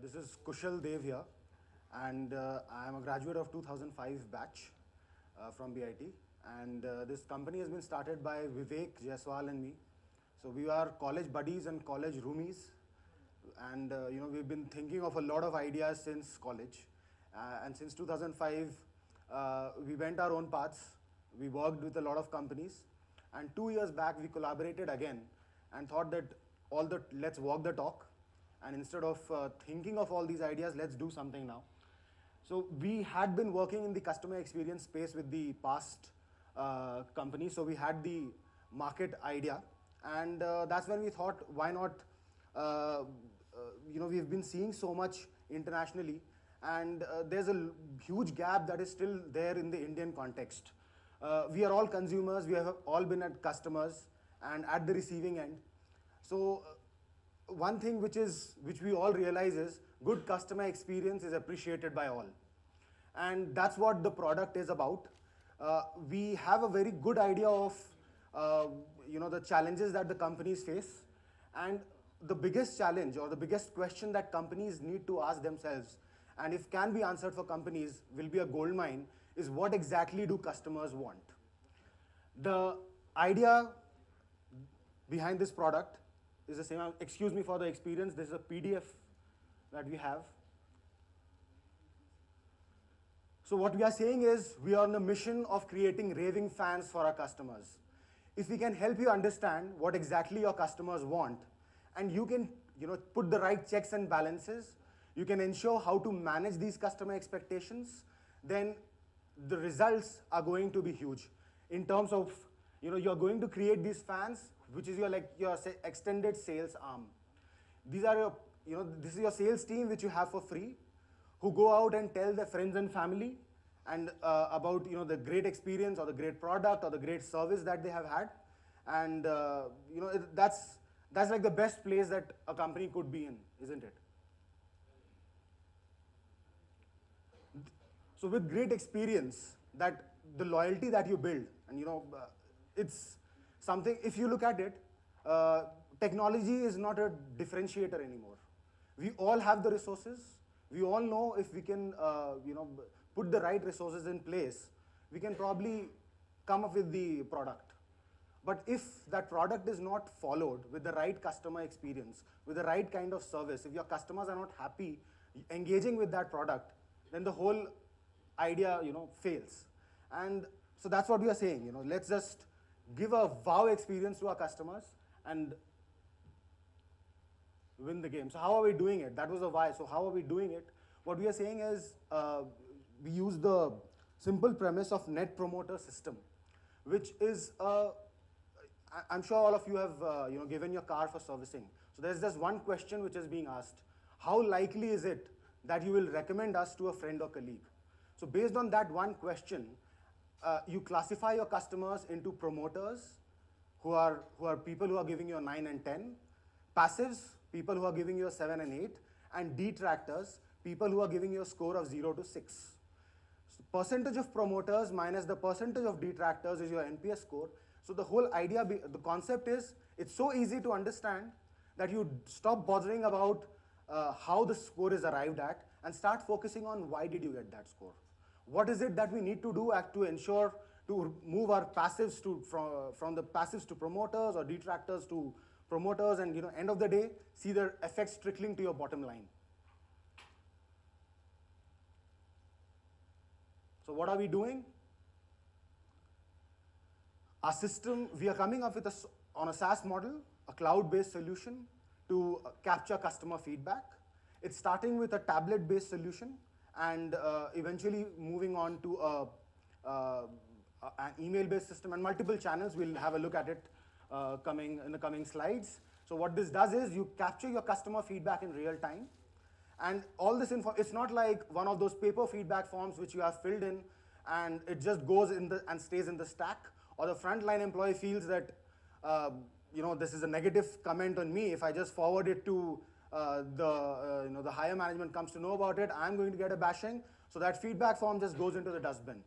This is Kushal Dev here, and I am a graduate of 2005 batch from BIT. And this company has been started by Vivek Jaiswal and me. So we are college buddies and college roomies, and we've been thinking of a lot of ideas since college. And since 2005, we went our own paths. We worked with a lot of companies, and 2 years back we collaborated again and thought that let's walk the talk, and instead of thinking of all these ideas, let's do something now. So we had been working in the customer experience space with the past company, so we had the market idea, and that's when we thought, why not? We've been seeing so much internationally, and there's a huge gap that is still there in the Indian context. We are all consumers, we have all been at customers and at the receiving end. So one thing which we all realize is good customer experience is appreciated by all. And that's what the product is about. We have a very good idea of the challenges that the companies face. And the biggest challenge or the biggest question that companies need to ask themselves, and if can be answered for companies, will be a gold mine, is what exactly do customers want? The idea behind this product is the same. Excuse me for the experience. This is a PDF that we have. So what we are saying is we are on a mission of creating raving fans for our customers. If we can help you understand what exactly your customers want, and you can put the right checks and balances, you can ensure how to manage these customer expectations, then the results are going to be huge. In terms of, you're going to create these fans, which is your extended sales arm. These are this is your sales team which you have for free, who go out and tell their friends and family and about the great experience or the great product or the great service that they have had, and that's like the best place that a company could be in, isn't it? So with great experience, that the loyalty that you build, and it's something, if you look at it, technology is not a differentiator anymore. We all have the resources. We all know if we can put the right resources in place, we can probably come up with the product. But if that product is not followed with the right customer experience, with the right kind of service, if your customers are not happy engaging with that product, then the whole idea fails. And so that's what we are saying. Let's just give a wow experience to our customers and win the game. So how are we doing it? That was a why. So how are we doing it? What we are saying is we use the simple premise of Net Promoter System, which is I'm sure all of you have given your car for servicing. So there's just one question which is being asked: how likely is it that you will recommend us to a friend or colleague? So based on that one question, you classify your customers into promoters, who are people who are giving you a 9 and 10, passives, people who are giving you a 7 and 8, and detractors, people who are giving you a score of 0 to 6. So percentage of promoters minus the percentage of detractors is your NPS score. So the whole idea, the concept is, it's so easy to understand that you stop bothering about how the score is arrived at and start focusing on why did you get that score. What is it that we need to do to ensure to move our passives from the passives to promoters or detractors to promoters, and end of the day, see the effects trickling to your bottom line. So what are we doing? Our system, we are coming up with on a SaaS model, a cloud-based solution to capture customer feedback. It's starting with a tablet-based solution, and eventually moving on to an email-based system and multiple channels. We'll have a look at it in the coming slides. So what this does is you capture your customer feedback in real time, and all this info, it's not like one of those paper feedback forms which you have filled in and it just goes and stays in the stack, or the frontline employee feels that this is a negative comment on me. If I just forward it to the higher management comes to know about it, I'm going to get a bashing. So that feedback form just goes into the dustbin.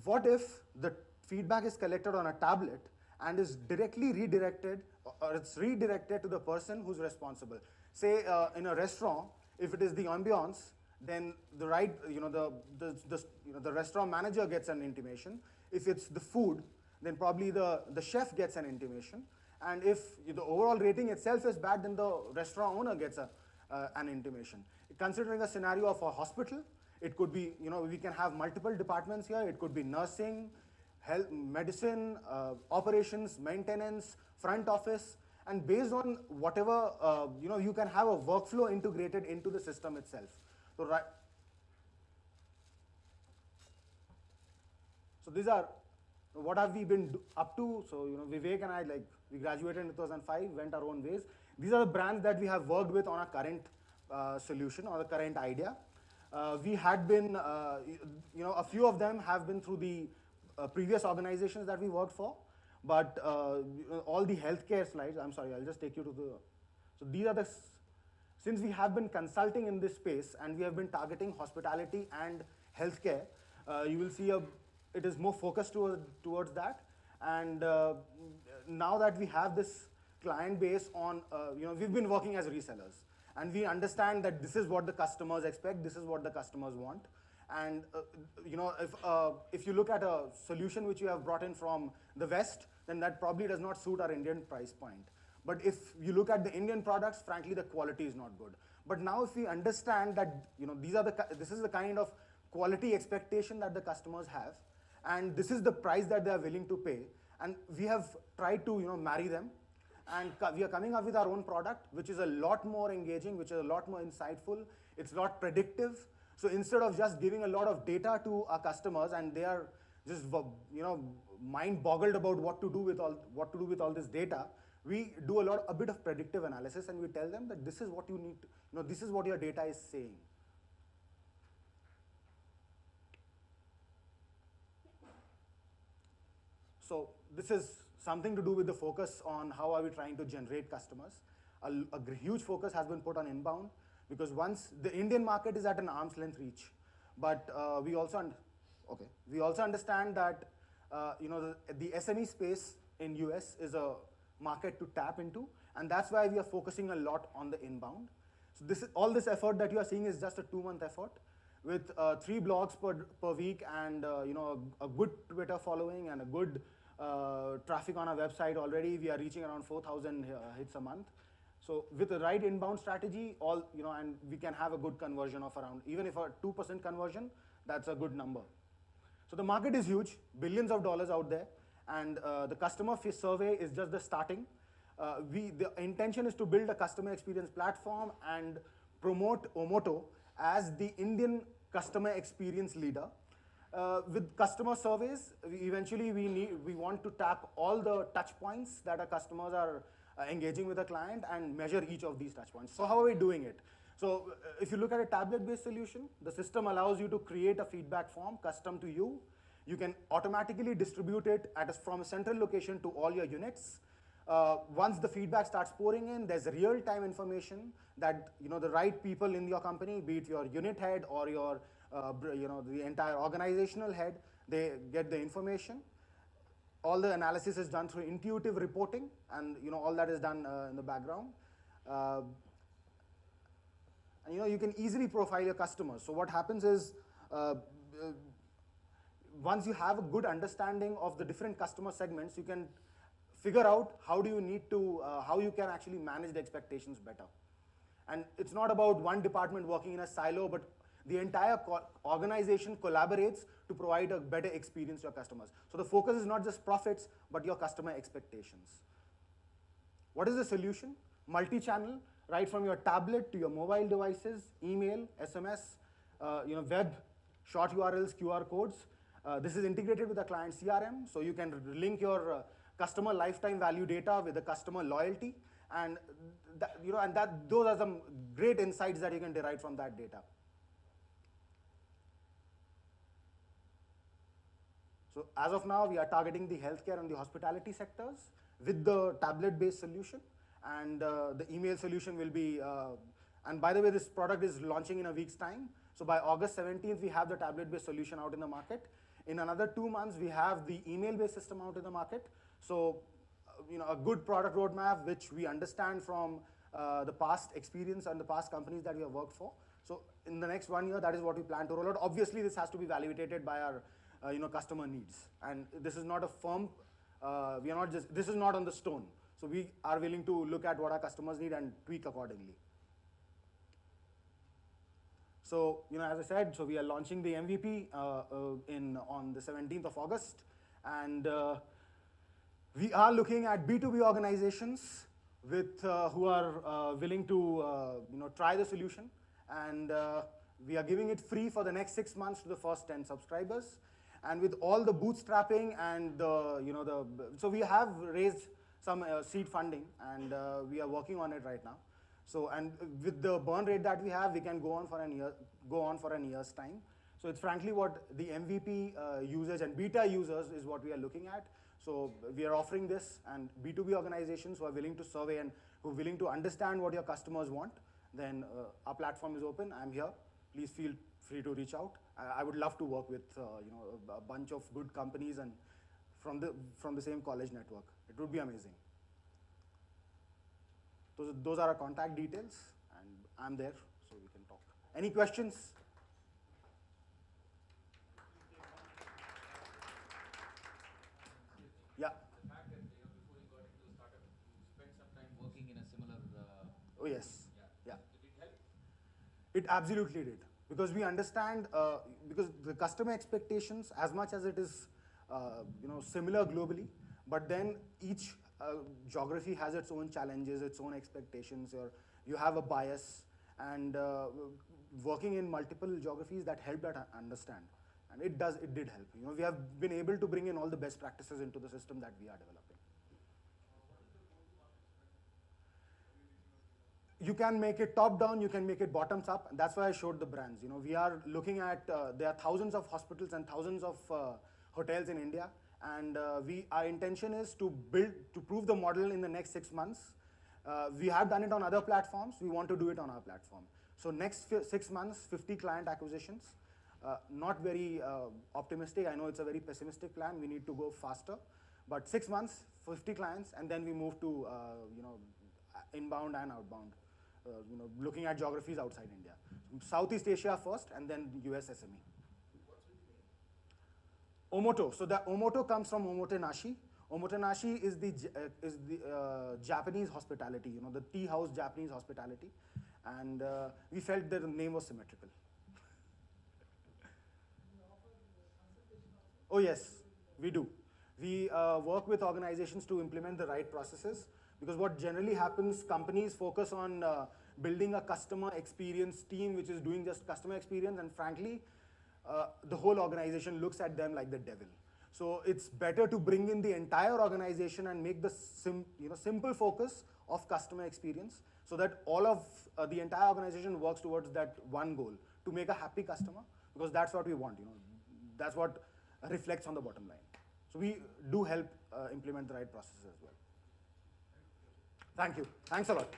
What if the feedback is collected on a tablet and is directly redirected, or it's redirected to the person who's responsible? Say in a restaurant, If it is the ambiance, then the right, the restaurant manager gets an intimation. If it's the food, then probably the chef gets an intimation. And if the overall rating itself is bad, then the restaurant owner gets an intimation. Considering a scenario of a hospital, it could be, we can have multiple departments here. It could be nursing, health, medicine, operations, maintenance, front office, and based on whatever, you can have a workflow integrated into the system itself. So, so these are what have we been up to. So, Vivek and I, like, we graduated in 2005, went our own ways. These are the brands that we have worked with on our current solution or the current idea. We had been, a few of them have been through the previous organizations that we worked for, but all the healthcare slides, I'm sorry, I'll just take you to the, so these are the, since we have been consulting in this space and we have been targeting hospitality and healthcare, you will see it is more focused towards that. And now that we have this client base on, we've been working as resellers. And we understand that this is what the customers expect, this is what the customers want. And if you look at a solution which you have brought in from the West, then that probably does not suit our Indian price point. But if you look at the Indian products, frankly, the quality is not good. But now if we understand that this is the kind of quality expectation that the customers have, and this is the price that they are willing to pay, and we have tried to marry them, and we are coming up with our own product, which is a lot more engaging, which is a lot more insightful. It's not predictive. So instead of just giving a lot of data to our customers and they are just mind boggled about what to do with all this data, we do a bit of predictive analysis, and we tell them that this is what you need to, this is what your data is saying. So this is something to do with the focus on how are we trying to generate customers. A huge focus has been put on inbound, because once the Indian market is at an arm's length reach, but we also understand that the SME space in US is a market to tap into, and that's why we are focusing a lot on the inbound. So all this effort that you are seeing is just a 2-month effort with 3 blogs per week, and a good Twitter following and a good traffic on our website. Already we are reaching around 4,000 hits a month. So with the right inbound strategy, and we can have a good conversion of around, even if a 2% conversion, that's a good number. So the market is huge, billions of dollars out there, and the customer survey is just the starting. The intention is to build a customer experience platform and promote Omoto as the Indian customer experience leader. With customer surveys, we want to tap all the touch points that our customers are engaging with a client and measure each of these touch points. So how are we doing it? So if you look at a tablet-based solution, the system allows you to create a feedback form custom to you. You can automatically distribute it from a central location to all your units. Once the feedback starts pouring in, there's real-time information that the right people in your company, be it your unit head or your the entire organizational head, they get the information. All the analysis is done through intuitive reporting, and all that is done in the background. And you can easily profile your customers. So what happens is, once you have a good understanding of the different customer segments, you can figure out how you can actually manage the expectations better. And it's not about one department working in a silo, but the entire organization collaborates to provide a better experience to your customers. So the focus is not just profits, but your customer expectations. What is the solution? Multi-channel, right from your tablet to your mobile devices, email, SMS, web, short URLs, QR codes. This is integrated with the client CRM, so you can link your customer lifetime value data with the customer loyalty, and those are some great insights that you can derive from that data. So as of now, we are targeting the healthcare and the hospitality sectors with the tablet-based solution, and the email solution will be, and by the way, this product is launching in a week's time. So by August 17th, we have the tablet-based solution out in the market. In another 2 months, we have the email-based system out in the market. So, a good product roadmap, which we understand from the past experience and the past companies that we have worked for. So in the next 1 year, that is what we plan to roll out. Obviously, this has to be validated by our customer needs. And this is not a firm, we are not just, this is not on the stone. So we are willing to look at what our customers need and tweak accordingly. So, as I said, so we are launching the MVP on the 17th of August. And we are looking at B2B organizations with who are willing to try the solution, and we are giving it free for the next 6 months to the first 10 subscribers. And with all the bootstrapping and so we have raised some seed funding, and we are working on it right now. So, and with the burn rate that we have, we can go on for an year's time. So it's frankly what the MVP users and beta users is what we are looking at. So we are offering this, and B2B organizations who are willing to survey and who are willing to understand what your customers want, then our platform is open. I'm here. Please feel free to reach out. I would love to work with a bunch of good companies and from the same college network. It would be amazing. Those are our contact details, and I'm there, so we can talk. Any questions? Yeah. The fact that before you got into a startup, you spent some time working in a similar. Oh yes. Yeah. Did it help? It absolutely did, because we understand because the customer expectations, as much as it is similar globally, but then each geography has its own challenges, its own expectations, or you have a bias, and working in multiple geographies, that helped us understand. And it did help. We have been able to bring in all the best practices into the system that we are developing. You can make it top down, you can make it bottoms up, and that's why I showed the brands. We are looking at, there are thousands of hospitals and thousands of hotels in India, and our intention is to prove the model in the next 6 months. We have done it on other platforms, we want to do it on our platform. So next 6 months, 50 client acquisitions. Not very optimistic. I know it's a very pessimistic plan. We need to go faster. But 6 months, 50 clients, and then we move to inbound and outbound. Looking at geographies outside India. Southeast Asia first, and then US SME. Omoto. So the Omoto comes from Omotenashi. Omotenashi is the Japanese hospitality. The tea house Japanese hospitality, and we felt that the name was symmetrical. Oh yes, we do. We work with organizations to implement the right processes, because what generally happens, companies focus on building a customer experience team which is doing just customer experience, and frankly, the whole organization looks at them like the devil. So it's better to bring in the entire organization and make the simple focus of customer experience, so that all of the entire organization works towards that one goal, to make a happy customer, because that's what we want. That's what reflects on the bottom line. So we do help implement the right processes as well. Thank you. Thanks a lot.